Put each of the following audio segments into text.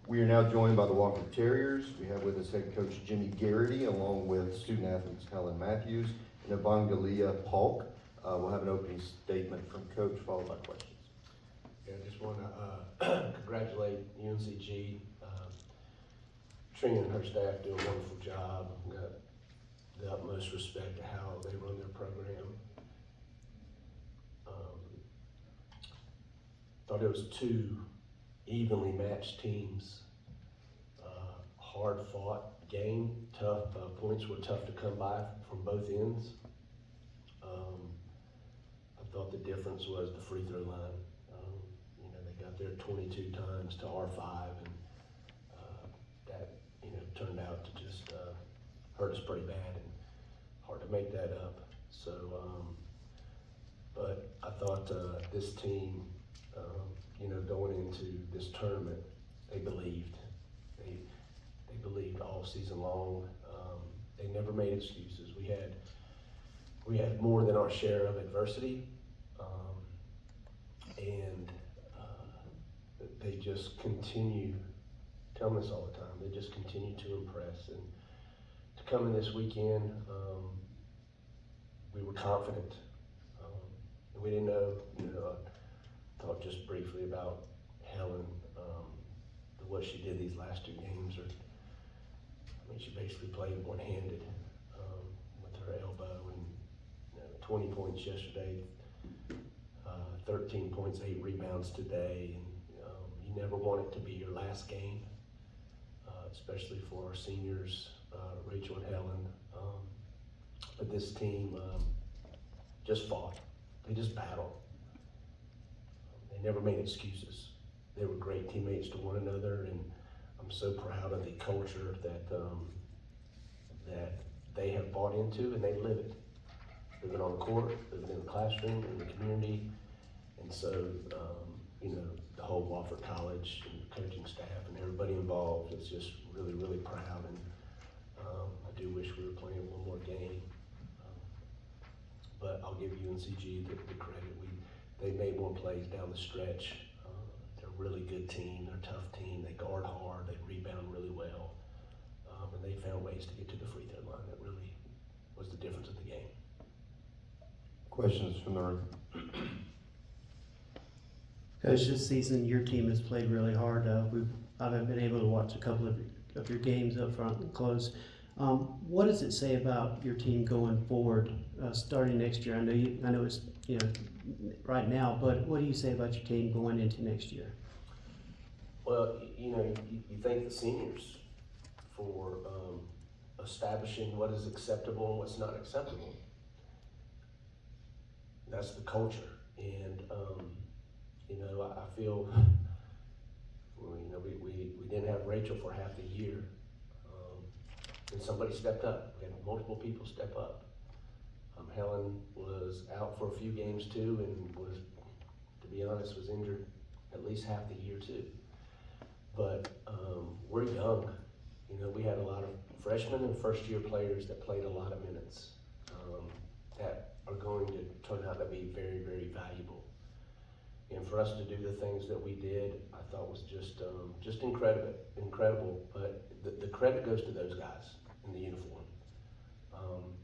We are now joined by the Wofford Terriers. We have with us head coach Jimmy Garrity, along with student athletes Helen Matthews and Evangelia Polk. We'll have an opening statement from coach, followed by questions. Yeah, I just want to congratulate UNCG. Trina and her staff do a wonderful job. I've got the utmost respect to how they run their program. Thought it was two evenly matched teams. Hard fought game, tough, points were tough to come by from both ends. I thought the difference was the free throw line. They got there 22 times to our 5, and that, turned out to just hurt us pretty bad and hard to make that up. So, but I thought this team, going into this tournament, they believed. They believed all season long. They never made excuses. We had more than our share of adversity, and they just continue, telling us all the time, they just continue to impress. And to come in this weekend, we were confident. And we didn't know, I thought just briefly about Helen, what she did these last 2 games. She basically played one-handed with her elbow, and 20 points yesterday, 13 points, 8 rebounds today. And you never want it to be your last game, especially for our seniors, Rachel and Helen. But this team just fought. They just battled. They never made excuses. They were great teammates to one another, and I'm so proud of the culture that that they have bought into, and they live it. Living on the court, living in the classroom, in the community. And so, the whole Wofford College and the coaching staff and everybody involved is just really, really proud. And I do wish we were playing one more game. But I'll give UNCG the credit. They made more plays down the stretch. They're a really good team. They're a tough team. They guard hard. They rebound really well. And they found ways to get to the free throw line. That really was the difference of the game. Questions from the room? Coach, this season your team has played really hard. I've been able to watch a couple of your games up front and close. What does it say about your team going forward, starting next year? I know it's right now, but what do you say about your team going into next year? Well, you thank the seniors for establishing what is acceptable and what's not acceptable. That's the culture, and I feel we didn't have Rachel for half the year, and somebody stepped up. We had multiple people step up. Helen was out for a few games too, and was, to be honest, was injured at least half the year too. But we're young. We had a lot of freshmen and first-year players that played a lot of minutes that are going to turn out to be very, very valuable. And for us to do the things that we did, I thought was just incredible. But the credit goes to those guys in the uniform.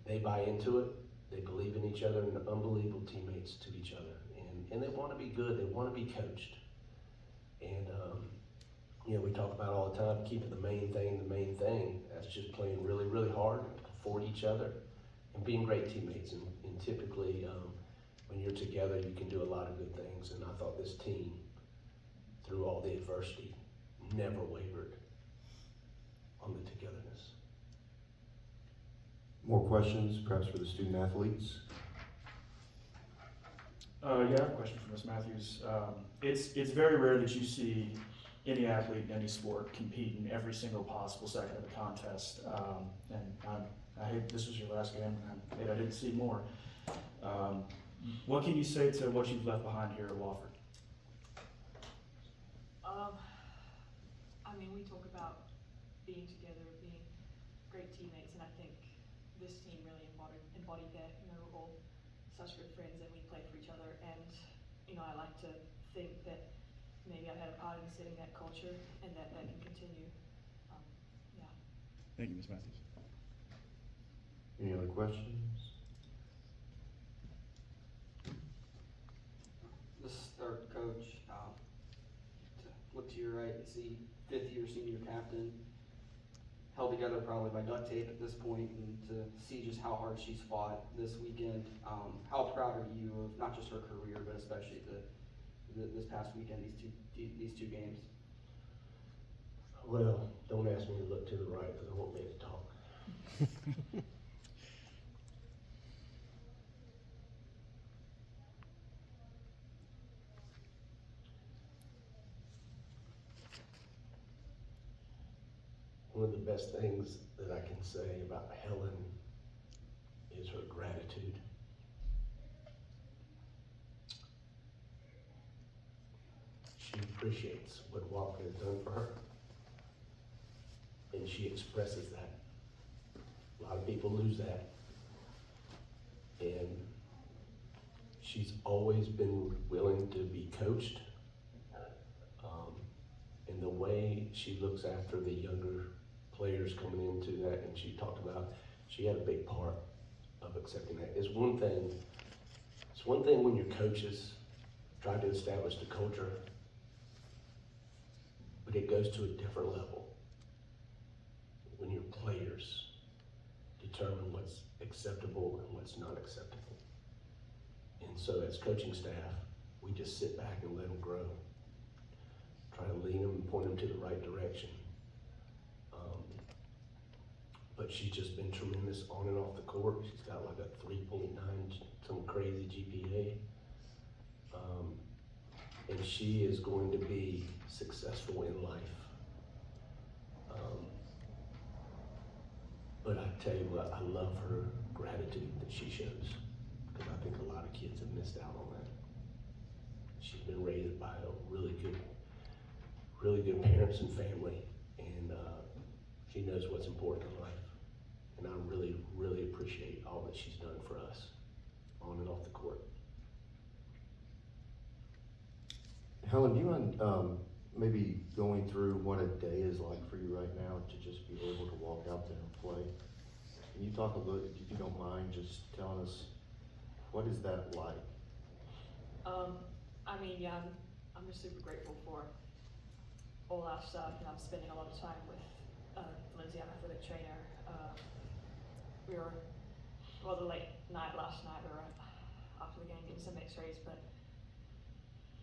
They buy into it. They believe in each other, and they're unbelievable teammates to each other. And they want to be good. They want to be coached. And we talk about all the time, keeping the main thing. That's just playing really, really hard for each other and being great teammates. And typically, when you're together, you can do a lot of good things. And I thought this team, through all the adversity, never wavered on the togetherness. More questions, perhaps for the student athletes? Yeah, I have a question for Ms. Matthews. It's very rare that you see any athlete in any sport compete in every single possible second of the contest. And I hate this was your last game, and I didn't see more. What can you say to what you've left behind here at Wofford? We talk about being together, being great teammates, and I think this team really embodied that. We're all such good friends and we play for each other, and I like to think that maybe I've had a part in setting that culture and that can continue. Yeah. Thank you, Ms. Matthews. Any other questions? This is our coach, to look to your right and see fifth-year senior captain, held together probably by duct tape at this point, and to see just how hard she's fought this weekend. How proud are you of not just her career, but especially this past weekend, these two games? Well, don't ask me to look to the right, because I won't be able to talk. One of the best things that I can say about Helen is her gratitude. She appreciates what Walker has done for her, and she expresses that. A lot of people lose that, and she's always been willing to be coached. And the way she looks after the younger players coming into that, and she talked about, she had a big part of accepting that. It's one thing when your coaches try to establish the culture, but it goes to a different level when your players determine what's acceptable and what's not acceptable. And so as coaching staff, we just sit back and let them grow. Try to lead them and point them to the right direction. But she's just been tremendous on and off the court. She's got like a 3.9, some crazy GPA. And she is going to be successful in life. But I tell you what, I love her gratitude that she shows, because I think a lot of kids have missed out on that. She's been raised by a really good parents and family, and she knows what's important in life. And I really, really appreciate all that she's done for us on and off the court. Helen, do you mind maybe going through what a day is like for you right now to just be able to walk out there and play? Can you talk a little, if you don't mind, just telling us, what is that like? I mean, yeah, I'm just super grateful for all our stuff, and I'm spending a lot of time with Lindsay, our athletic trainer. We were, the late night last night, we were after the game getting some x-rays, but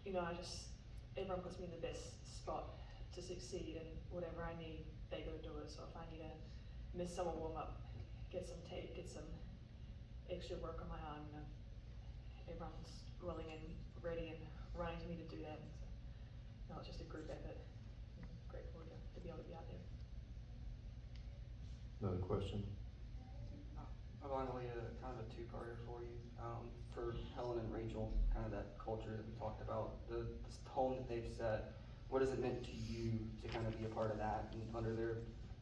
you know, everyone puts me in the best spot to succeed, and whatever I need, they go do it. So if I need to miss some warm up, get some tape, get some extra work on my arm, you know, everyone's willing and ready and running to me to do that. So, no, it's just a group effort. I'm grateful to be able to be out there. Another question? Finally, kind of a two-parter for you. For Helen and Rachel, kind of that culture that we talked about, the tone that they've set, what has it meant to you to kind of be a part of that and under their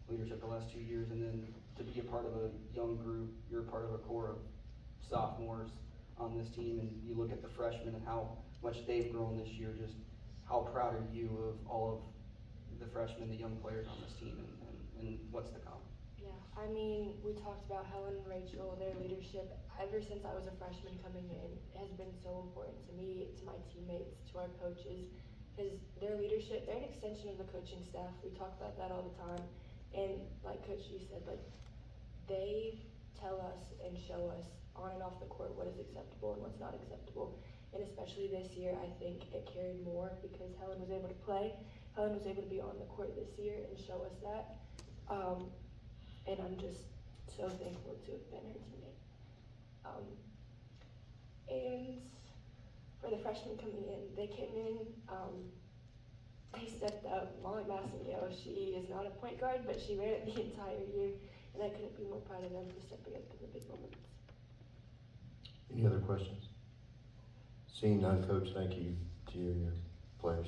leadership the last 2 years, and then to be a part of a young group, you're a part of a core of sophomores on this team, and you look at the freshmen and how much they've grown this year, just how proud are you of all of the freshmen, the young players on this team, and what's to come? Yeah, I mean, we talked about Helen and Rachel, their leadership. Ever since I was a freshman coming in, it has been so important to me, to my teammates, to our coaches, because their leadership, they're an extension of the coaching staff. We talk about that all the time. And like Coach G said, like, they tell us and show us on and off the court what is acceptable and what's not acceptable. And especially this year, I think it carried more because Helen was able to play. Helen was able to be on the court this year and show us that. And I'm just so thankful to have been her teammate. And for the freshmen coming in, they came in, they stepped up. Molly Massingill, she is not a point guard, but she ran it the entire year, and I couldn't be more proud of them for stepping up in the big moments. Any other questions? Seeing none, Coach, thank you to you and your players.